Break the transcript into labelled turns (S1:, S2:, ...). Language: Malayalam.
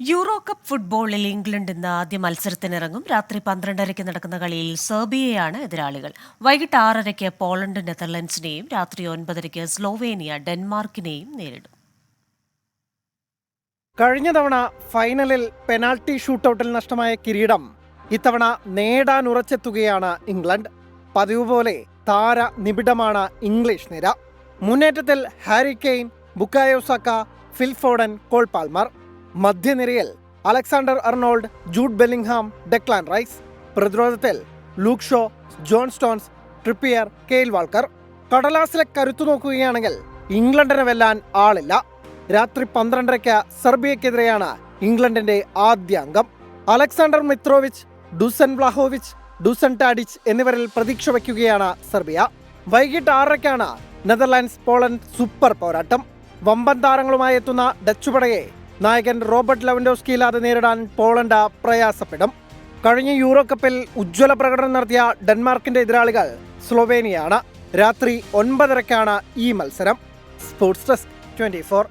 S1: യൂറോ കപ്പ് ഫുട്ബോളിൽ ഇംഗ്ലണ്ട് ഇന്ന് ആദ്യ മത്സരത്തിനിറങ്ങും. രാത്രി 12:30 നടക്കുന്ന കളിയിൽ സെർബിയയാണ് എതിരാളികൾ. വൈകിട്ട് 6:30 പോളണ്ട് നെതർലൻഡ്സിനെയും രാത്രി 9:30 സ്ലോവേനിയ ഡെൻമാർക്കിനെയും നേരിടും.
S2: കഴിഞ്ഞ തവണ ഫൈനലിൽ പെനാൽറ്റി ഷൂട്ടൌട്ടിൽ നഷ്ടമായ കിരീടം ഇത്തവണ നേടാൻ ഉറച്ചെത്തുകയാണ് ഇംഗ്ലണ്ട്. പതിവ് പോലെ താര നിബിഡമാണ് ഇംഗ്ലീഷ് നിര. മുന്നേറ്റത്തിൽ Harry Kane, Bukayo Saka, Phil Foden, Cole Palmer. മധ്യനിരയിൽ Alexander Arnold, Jude Bellingham, Declan Rice. പ്രതിരോധത്തിൽ Luke Shaw, John Stones, Trippier, Kyle Walker. കടലാസിലെ കരുത്തു നോക്കുകയാണെങ്കിൽ ഇംഗ്ലണ്ടിനെ വെല്ലാൻ ആളില്ല. രാത്രി 12:30 സെർബിയക്കെതിരെയാണ് ഇംഗ്ലണ്ടിന്റെ ആദ്യ അംഗം. അലക്സാണ്ടർ മിത്രോവിച്ച്, ഡുസൻ വ്ലാഹോവിച്ച്, ഡുസൻ ടാഡിച്ച് എന്നിവരിൽ പ്രതീക്ഷ വയ്ക്കുകയാണ് സെർബിയ. വൈകിട്ട് 6:30 നെതർലാൻഡ്സ് പോളണ്ട് സൂപ്പർ പോരാട്ടം. വമ്പൻ താരങ്ങളുമായി എത്തുന്ന ഡച്ച് പടയെ നായകൻ റോബർട്ട് ലെവൻഡോസ്കി ഇല്ലാതെ നേരിടാൻ പോളണ്ട് പ്രയാസപ്പെടും. കഴിഞ്ഞ യൂറോ കപ്പിൽ ഉജ്ജ്വല പ്രകടനം നടത്തിയ ഡെൻമാർക്കിന്റെ എതിരാളികൾ സ്ലോവേനിയയാണ്. രാത്രി 9:30 ഈ മത്സരം. Sports desk 24.